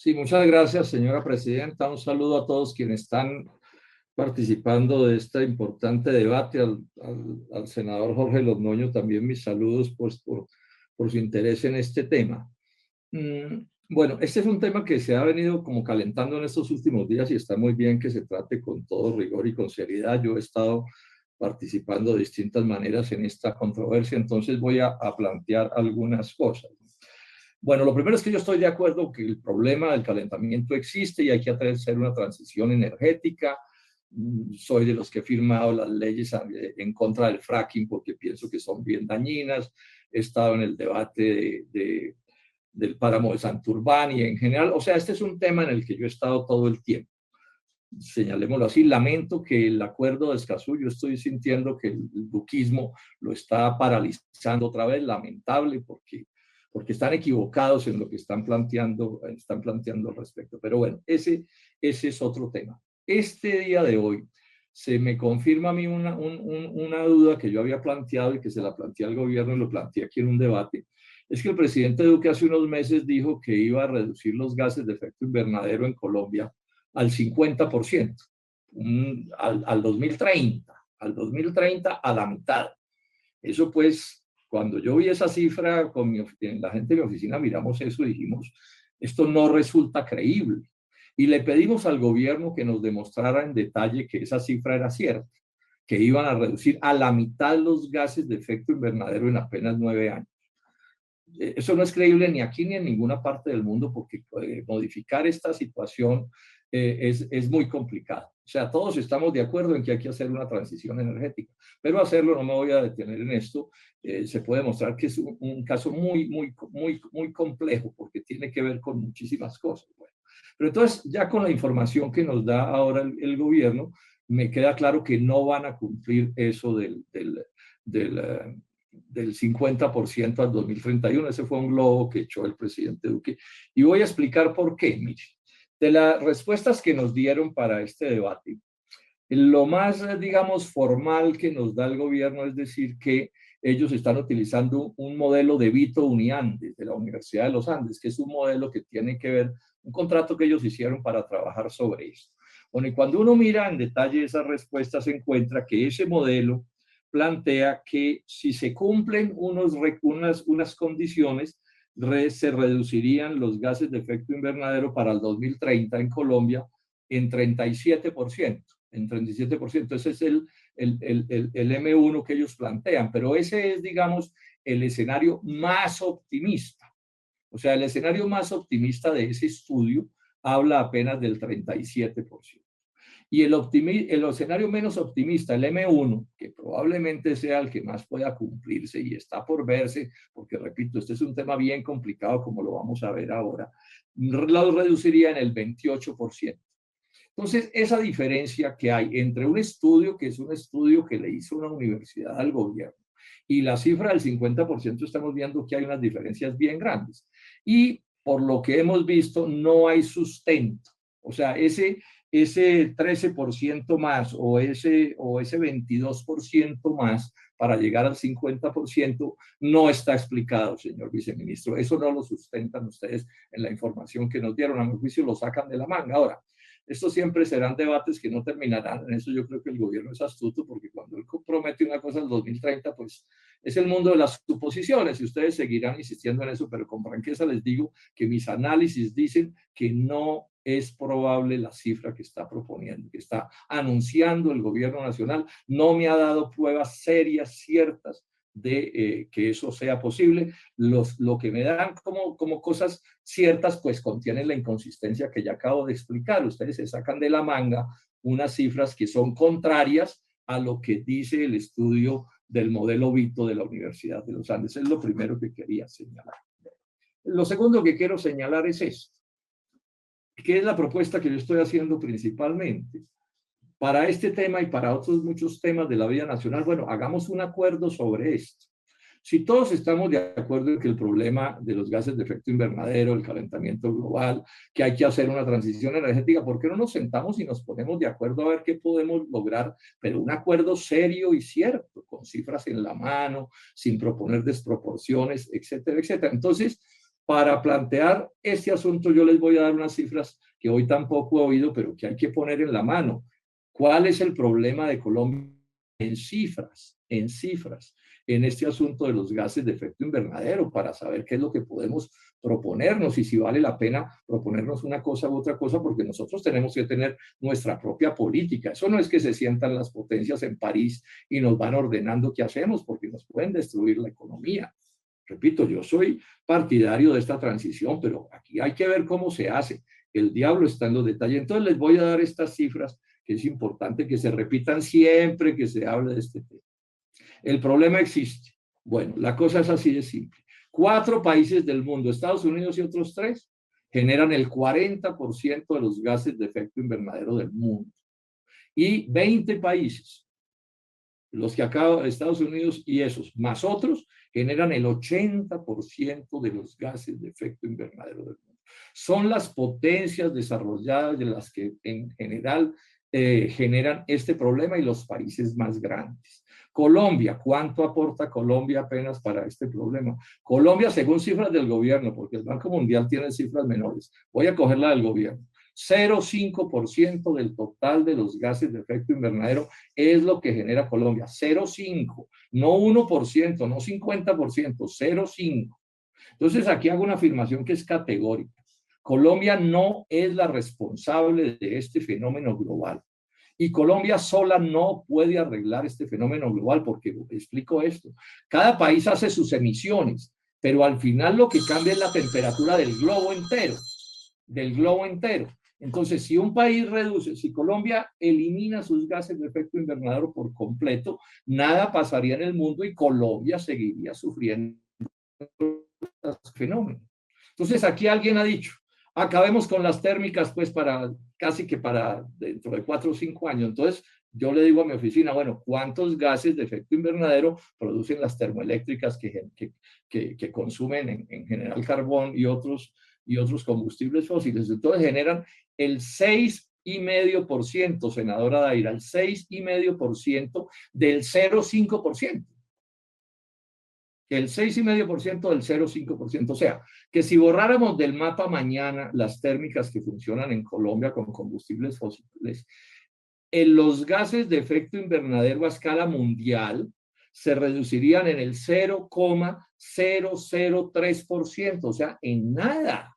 Sí, muchas gracias, señora presidenta. Un saludo a todos quienes están participando de este importante debate. Al senador Jorge Londoño también mis saludos pues, por su interés en este tema. Bueno, este es un tema que se ha venido como calentando en estos últimos días y está muy bien que se trate con todo rigor y con seriedad. Yo he estado participando de distintas maneras en esta controversia, entonces voy a plantear algunas cosas. Bueno, lo primero es que yo estoy de acuerdo que el problema del calentamiento existe y hay que hacer una transición energética. Soy de los que he firmado las leyes en contra del fracking porque pienso que son bien dañinas. He estado en el debate del páramo de Santurbán y en general, o sea, este es un tema en el que yo he estado todo el tiempo. Señalémoslo así, lamento que el acuerdo de Escazú, yo estoy sintiendo que el duquismo lo está paralizando otra vez, lamentable, porque están equivocados en lo que están planteando al respecto. Pero bueno, ese es otro tema. Este día de hoy se me confirma a mí una duda que yo había planteado y que se la planteé al gobierno y lo planteé aquí en un debate. Es que el presidente Duque hace unos meses dijo que iba a reducir los gases de efecto invernadero en Colombia al 50%, al 2030, al 2030 a la mitad. Eso pues, cuando yo vi esa cifra con la gente de mi oficina, miramos eso y dijimos, esto no resulta creíble. Y le pedimos al gobierno que nos demostrara en detalle que esa cifra era cierta, que iban a reducir a la mitad los gases de efecto invernadero en apenas 9 años. Eso no es creíble ni aquí ni en ninguna parte del mundo porque modificar esta situación es muy complicado. O sea, todos estamos de acuerdo en que hay que hacer una transición energética, pero hacerlo, no me voy a detener en esto, se puede mostrar que es un caso muy complejo porque tiene que ver con muchísimas cosas. Bueno, pero entonces, ya con la información que nos da ahora el gobierno, me queda claro que no van a cumplir eso del 50% al 2031. Ese fue un globo que echó el presidente Duque. Y voy a explicar por qué. Mire, de las respuestas que nos dieron para este debate, lo más, digamos, formal que nos da el gobierno es decir que ellos están utilizando un modelo de Vito Uniandes, de la Universidad de los Andes, que es un modelo que tiene que ver, un contrato que ellos hicieron para trabajar sobre esto. Bueno, y cuando uno mira en detalle esas respuestas, se encuentra que ese modelo plantea que si se cumplen unas condiciones, se reducirían los gases de efecto invernadero para el 2030 en Colombia en 37%. En 37%. Ese es el M1 que ellos plantean, pero ese es, digamos, el escenario más optimista. O sea, el escenario más optimista de ese estudio habla apenas del 37%. Y el escenario menos optimista, el M1, que probablemente sea el que más pueda cumplirse y está por verse, porque repito, este es un tema bien complicado como lo vamos a ver ahora, lo reduciría en el 28%. Entonces, esa diferencia que hay entre un estudio, que es un estudio que le hizo una universidad al gobierno, y la cifra del 50%, estamos viendo que hay unas diferencias bien grandes. Y por lo que hemos visto, no hay sustento. O sea, ese 13% más o ese 22% más para llegar al 50% no está explicado, señor viceministro. Eso no lo sustentan ustedes en la información que nos dieron. A mi juicio lo sacan de la manga. Ahora, estos siempre serán debates que no terminarán. En eso yo creo que el gobierno es astuto porque cuando él promete una cosa en 2030, pues es el mundo de las suposiciones y ustedes seguirán insistiendo en eso, pero con franqueza les digo que mis análisis dicen que no es probable la cifra que está proponiendo, que está anunciando el gobierno nacional. No me ha dado pruebas serias, ciertas, de que eso sea posible. Lo que me dan como cosas ciertas, pues contienen la inconsistencia que ya acabo de explicar. Ustedes se sacan de la manga unas cifras que son contrarias a lo que dice el estudio del modelo Vito de la Universidad de los Andes. Es lo primero que quería señalar. Lo segundo que quiero señalar es esto, que es la propuesta que yo estoy haciendo principalmente. Para este tema y para otros muchos temas de la vida nacional, bueno, hagamos un acuerdo sobre esto. Si todos estamos de acuerdo en que el problema de los gases de efecto invernadero, el calentamiento global, que hay que hacer una transición energética, ¿por qué no nos sentamos y nos ponemos de acuerdo a ver qué podemos lograr? Pero un acuerdo serio y cierto, con cifras en la mano, sin proponer desproporciones, etcétera, etcétera. Entonces, Para plantear este asunto yo les voy a dar unas cifras que hoy tampoco he oído, pero que hay que poner en la mano. ¿Cuál es el problema de Colombia en cifras, en este asunto de los gases de efecto invernadero, para saber qué es lo que podemos proponernos y si vale la pena proponernos una cosa u otra cosa, porque nosotros tenemos que tener nuestra propia política? Eso no es que se sientan las potencias en París y nos van ordenando qué hacemos, porque nos pueden destruir la economía. Repito, yo soy partidario de esta transición, pero aquí hay que ver cómo se hace. El diablo está en los detalles. Entonces les voy a dar estas cifras que es importante que se repitan siempre que se hable de este tema. El problema existe. Bueno, la cosa es así de simple. 4 países del mundo, Estados Unidos y otros 3, generan el 40% de los gases de efecto invernadero del mundo. Y 20 países, los que acá, Estados Unidos y esos, más otros, generan el 80% de los gases de efecto invernadero del mundo. Son las potencias desarrolladas de las que en general generan este problema y los países más grandes. Colombia, ¿cuánto aporta Colombia apenas para este problema? Colombia, según cifras del gobierno, porque el Banco Mundial tiene cifras menores, voy a coger la del gobierno, 0,5% del total de los gases de efecto invernadero es lo que genera Colombia, 0,5%, no 1%, no 50%, 0,5%. Entonces aquí hago una afirmación que es categórica. Colombia no es la responsable de este fenómeno global. Y Colombia sola no puede arreglar este fenómeno global, porque explico esto. Cada país hace sus emisiones, pero al final lo que cambia es la temperatura del globo entero. Del globo entero. Entonces, si un país reduce, si Colombia elimina sus gases de efecto invernadero por completo, nada pasaría en el mundo y Colombia seguiría sufriendo este fenómeno. Entonces, aquí alguien ha dicho, acabemos con las térmicas, pues, para casi que para dentro de 4 o 5 años. Entonces, yo le digo a mi oficina, bueno, ¿cuántos gases de efecto invernadero producen las termoeléctricas que consumen en general carbón y otros combustibles fósiles? Entonces generan el 6,5%, senadora Daira, el 6,5% del 0,5%. El 6,5% del 0,5%. O sea, que si borráramos del mapa mañana las térmicas que funcionan en Colombia con combustibles fósiles, en los gases de efecto invernadero a escala mundial se reducirían en el 0,003%, o sea, en nada.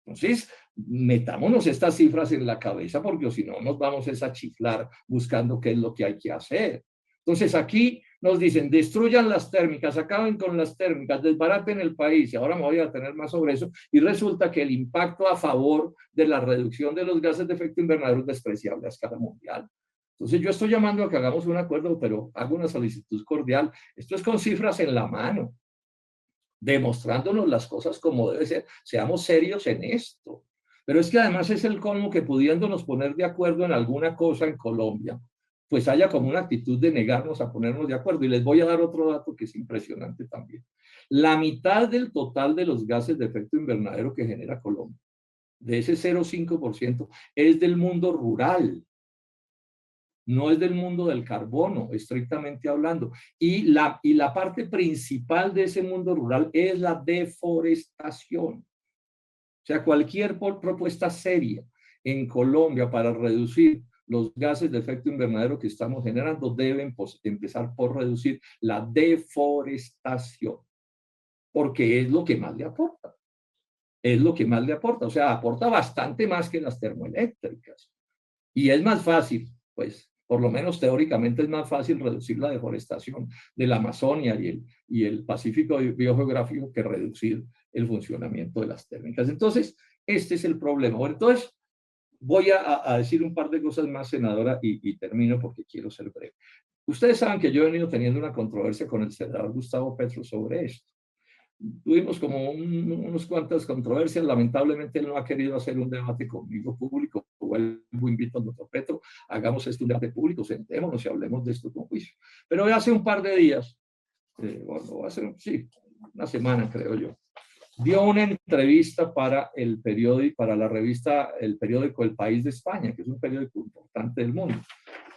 Entonces, metámonos estas cifras en la cabeza, porque si no nos vamos a chiflar buscando qué es lo que hay que hacer. Entonces, aquí nos dicen, destruyan las térmicas, acaben con las térmicas, desbaraten el país, y ahora me voy a tener más sobre eso, y resulta que el impacto a favor de la reducción de los gases de efecto invernadero es despreciable a escala mundial. Entonces, yo estoy llamando a que hagamos un acuerdo, pero hago una solicitud cordial. Esto es con cifras en la mano, demostrándonos las cosas como debe ser. Seamos serios en esto. Pero es que además es el colmo que pudiéndonos poner de acuerdo en alguna cosa en Colombia, pues haya como una actitud de negarnos a ponernos de acuerdo. Y les voy a dar otro dato que es impresionante también. La mitad del total de los gases de efecto invernadero que genera Colombia, de ese 0,5%, es del mundo rural. No es del mundo del carbono, estrictamente hablando. Y la parte principal de ese mundo rural es la deforestación. O sea, cualquier propuesta seria en Colombia para reducir los gases de efecto invernadero que estamos generando deben empezar por reducir la deforestación, porque es lo que más le aporta. Es lo que más le aporta. O sea, aporta bastante más que las termoeléctricas. Y es más fácil, pues, por lo menos teóricamente es más fácil reducir la deforestación de la Amazonia y el Pacífico biogeográfico que reducir el funcionamiento de las térmicas. Entonces, este es el problema. Bueno, entonces, voy a decir un par de cosas más, senadora, y termino porque quiero ser breve. Ustedes saben que yo he venido teniendo una controversia con el senador Gustavo Petro sobre esto. Tuvimos como unas cuantas controversias. Lamentablemente él no ha querido hacer un debate conmigo público. Vuelvo, invito al doctor Petro, hagamos este un debate público, sentémonos y hablemos de esto con juicio. Pero hace un par de días, bueno, hace, sí, una semana creo yo, dio una entrevista para el periódico, para la revista, el periódico El País de España, que es un periódico importante del mundo.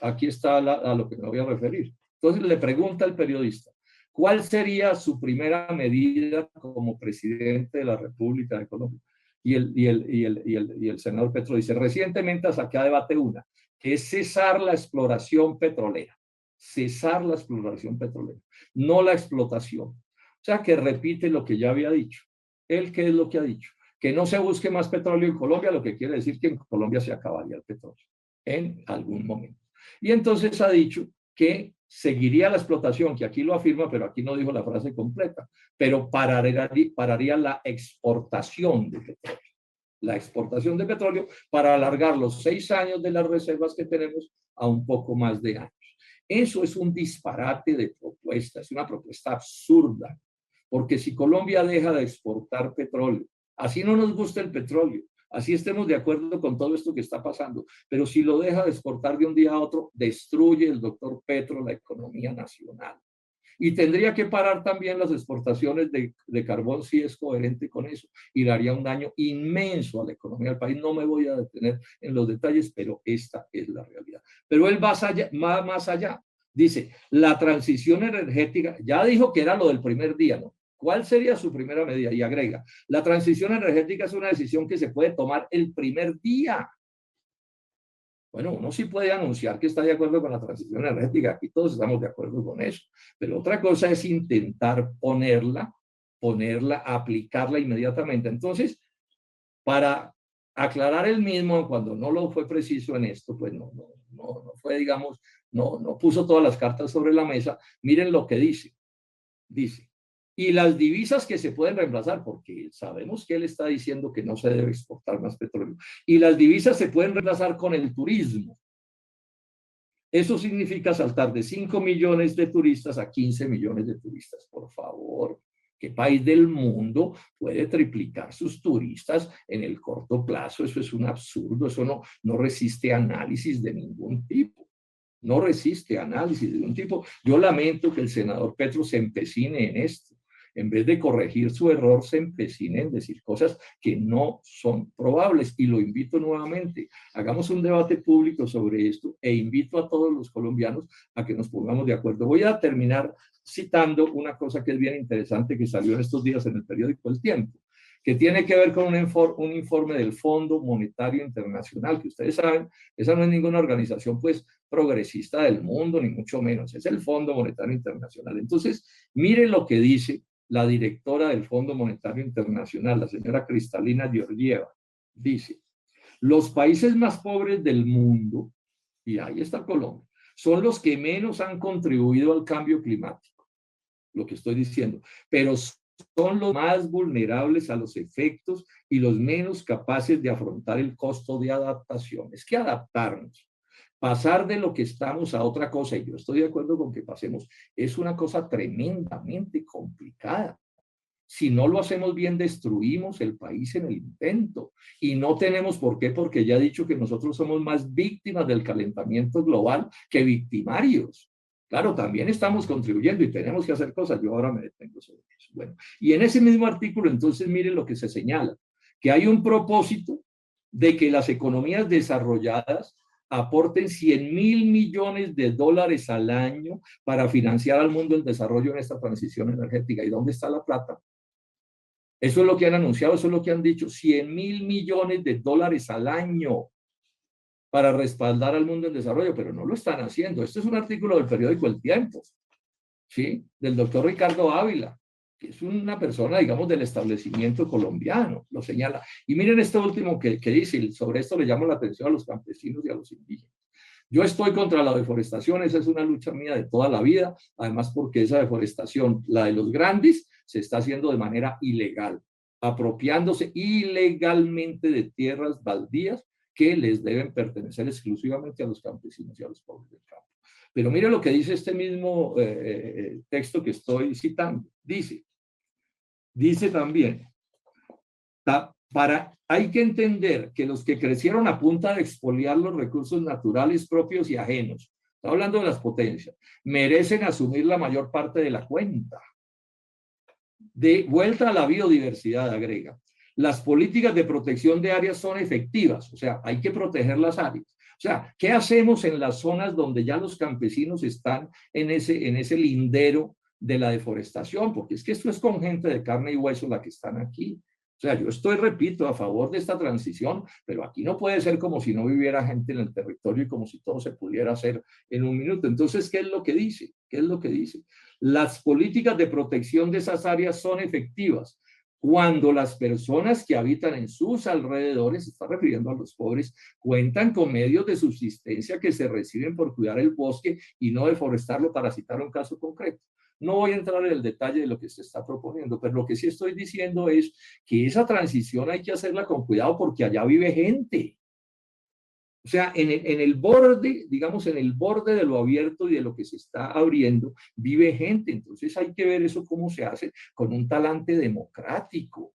Aquí está a lo que me voy a referir. Entonces le pregunta al periodista, ¿Cuál sería su primera medida como presidente de la República de Colombia? Y el senador Petro dice, recientemente saqué a debate una, que es cesar la exploración petrolera. Cesar la exploración petrolera, no la explotación. O sea, que repite lo que ya había dicho. ¿Él qué es lo que ha dicho? Que no se busque más petróleo en Colombia, lo que quiere decir que en Colombia se acabaría el petróleo en algún momento. Y entonces ha dicho que seguiría la explotación, que aquí lo afirma, pero aquí no dijo la frase completa, pero pararía la exportación de petróleo. La exportación de petróleo para alargar los 6 años de las reservas que tenemos a un poco más de años. Eso es un disparate de propuesta, es una propuesta absurda, porque si Colombia deja de exportar petróleo, así no nos gusta el petróleo, así estemos de acuerdo con todo esto que está pasando, pero si lo deja de exportar de un día a otro, destruye el doctor Petro la economía nacional. Y tendría que parar también las exportaciones de carbón si es coherente con eso. Y daría un daño inmenso a la economía del país. No me voy a detener en los detalles, pero esta es la realidad. Pero él va más allá. Dice, la transición energética, ya dijo que era lo del primer día, ¿no? ¿Cuál sería su primera medida? Y agrega, la transición energética es una decisión que se puede tomar el primer día. Bueno, uno sí puede anunciar que está de acuerdo con la transición energética, aquí todos estamos de acuerdo con eso, pero otra cosa es intentar ponerla, aplicarla inmediatamente. Entonces, para aclarar el mismo, cuando no lo fue preciso en esto, pues no fue, digamos, no puso todas las cartas sobre la mesa. Miren lo que dice. Dice, y las divisas que se pueden reemplazar, porque sabemos que él está diciendo que no se debe exportar más petróleo, y las divisas se pueden reemplazar con el turismo. Eso significa saltar de 5 millones de turistas a 15 millones de turistas. Por favor, ¿qué país del mundo puede triplicar sus turistas en el corto plazo? Eso es un absurdo, eso no resiste análisis de ningún tipo. No resiste análisis de ningún tipo. Yo lamento que el senador Petro se empecine en esto. En vez de corregir su error, se empecine en decir cosas que no son probables. Y lo invito nuevamente, hagamos un debate público sobre esto e invito a todos los colombianos a que nos pongamos de acuerdo. Voy a terminar citando una cosa que es bien interesante que salió en estos días en el periódico El Tiempo, que tiene que ver con un informe del Fondo Monetario Internacional, que ustedes saben, esa no es ninguna organización pues progresista del mundo, ni mucho menos, es el Fondo Monetario Internacional. Entonces, miren lo que dice la directora del Fondo Monetario Internacional, la señora Kristalina Georgieva. Dice, los países más pobres del mundo, y ahí está Colombia, son los que menos han contribuido al cambio climático, lo que estoy diciendo, pero son los más vulnerables a los efectos y los menos capaces de afrontar el costo de adaptación. Es que adaptarnos, pasar de lo que estamos a otra cosa, y yo estoy de acuerdo con que pasemos, es una cosa tremendamente complicada. Si no lo hacemos bien, destruimos el país en el intento. Y no tenemos por qué, porque ya he dicho que nosotros somos más víctimas del calentamiento global que victimarios. Claro, también estamos contribuyendo y tenemos que hacer cosas. Yo ahora me detengo sobre eso. Bueno, y en ese mismo artículo, entonces, miren lo que se señala, que hay un propósito de que las economías desarrolladas aporten 100.000 millones de dólares al año para financiar al mundo el desarrollo en esta transición energética. ¿Y dónde está la plata? Eso es lo que han anunciado, eso es lo que han dicho, 100.000 millones de dólares al año para respaldar al mundo en desarrollo, pero no lo están haciendo. Este es un artículo del periódico El Tiempo, ¿sí? Del doctor Ricardo Ávila, que es una persona, digamos, del establecimiento colombiano, lo señala. Y miren esto último que dice, sobre esto le llamo la atención a los campesinos y a los indígenas. Yo estoy contra la deforestación, esa es una lucha mía de toda la vida, además porque esa deforestación, la de los grandes, se está haciendo de manera ilegal, apropiándose ilegalmente de tierras baldías que les deben pertenecer exclusivamente a los campesinos y a los pobres del campo. Pero mire lo que dice este mismo texto que estoy citando. Dice también, hay que entender que los que crecieron a punta de expoliar los recursos naturales propios y ajenos, está hablando de las potencias, merecen asumir la mayor parte de la cuenta. De vuelta a la biodiversidad, agrega, las políticas de protección de áreas son efectivas, o sea, hay que proteger las áreas. O sea, ¿qué hacemos en las zonas donde ya los campesinos están en ese lindero de la deforestación, porque es que esto es con gente de carne y hueso la que están aquí. O sea, yo estoy, repito, a favor de esta transición, pero aquí no puede ser como si no viviera gente en el territorio y como si todo se pudiera hacer en un minuto. Entonces, ¿qué es lo que dice? ¿Qué es lo que dice? Las políticas de protección de esas áreas son efectivas cuando las personas que habitan en sus alrededores, se está refiriendo a los pobres, cuentan con medios de subsistencia que se reciben por cuidar el bosque y no deforestarlo, para citar un caso concreto. No voy a entrar en el detalle de lo que se está proponiendo, pero lo que sí estoy diciendo es que esa transición hay que hacerla con cuidado porque allá vive gente. O sea, en el borde, digamos, en el borde de lo abierto y de lo que se está abriendo, vive gente. Entonces hay que ver eso cómo se hace con un talante democrático.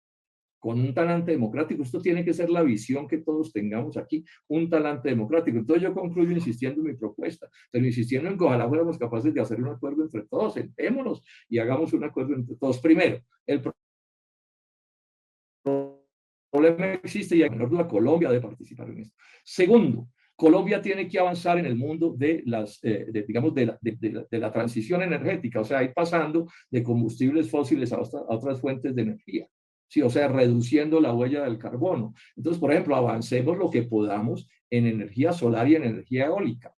Con un talante democrático. Esto tiene que ser la visión que todos tengamos aquí, un talante democrático. Entonces yo concluyo insistiendo en mi propuesta, pero insistiendo en que ojalá fuéramos capaces de hacer un acuerdo entre todos, sentémonos y hagamos un acuerdo entre todos. Primero, el problema existe y a menor duda Colombia debe participar en esto. Segundo, Colombia tiene que avanzar en el mundo de las, digamos, de la transición energética, o sea, ir pasando de combustibles fósiles a otras fuentes de energía. Sí, o sea, reduciendo la huella del carbono. Entonces, por ejemplo, avancemos lo que podamos en energía solar y en energía eólica,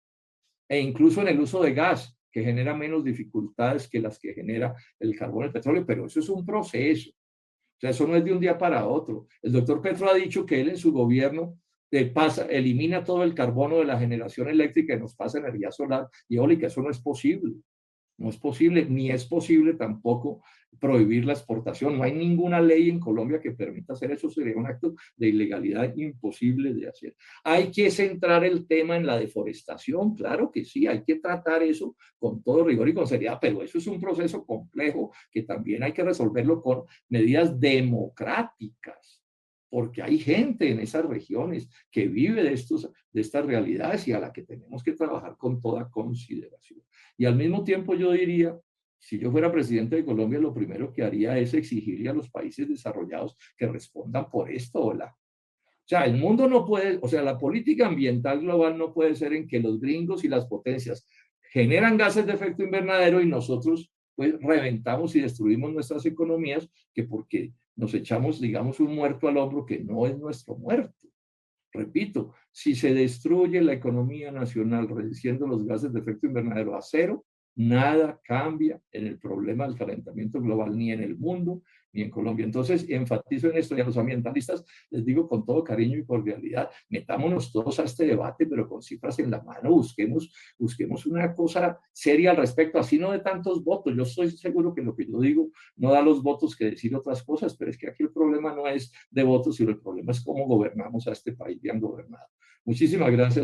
e incluso en el uso de gas, que genera menos dificultades que las que genera el carbón y el petróleo, pero eso es un proceso. O sea, eso no es de un día para otro. El doctor Petro ha dicho que él en su gobierno elimina todo el carbono de la generación eléctrica y nos pasa energía solar y eólica. Eso no es posible. No es posible, ni es posible tampoco prohibir la exportación. No hay ninguna ley en Colombia que permita hacer eso. Sería un acto de ilegalidad imposible de hacer. Hay que centrar el tema en la deforestación, claro que sí, hay que tratar eso con todo rigor y con seriedad, pero eso es un proceso complejo que también hay que resolverlo con medidas democráticas, porque hay gente en esas regiones que vive de estas realidades y a la que tenemos que trabajar con toda consideración. Y al mismo tiempo yo diría, si yo fuera presidente de Colombia, lo primero que haría es exigirle a los países desarrollados que respondan por esto. O sea, el mundo no puede, o sea, la política ambiental global no puede ser en que los gringos y las potencias generan gases de efecto invernadero y nosotros pues reventamos y destruimos nuestras economías, que porque nos echamos, digamos, un muerto al hombro que no es nuestro muerto. Repito, si se destruye la economía nacional reduciendo los gases de efecto invernadero a cero, nada cambia en el problema del calentamiento global, ni en el mundo, ni en Colombia. Entonces, enfatizo en esto y a los ambientalistas les digo con todo cariño y cordialidad, metámonos todos a este debate, pero con cifras en la mano, busquemos una cosa seria al respecto, así no de tantos votos. Yo estoy seguro que lo que yo digo no da los votos que decir otras cosas, pero es que aquí el problema no es de votos, sino el problema es cómo gobernamos a este país bien gobernado. Muchísimas gracias.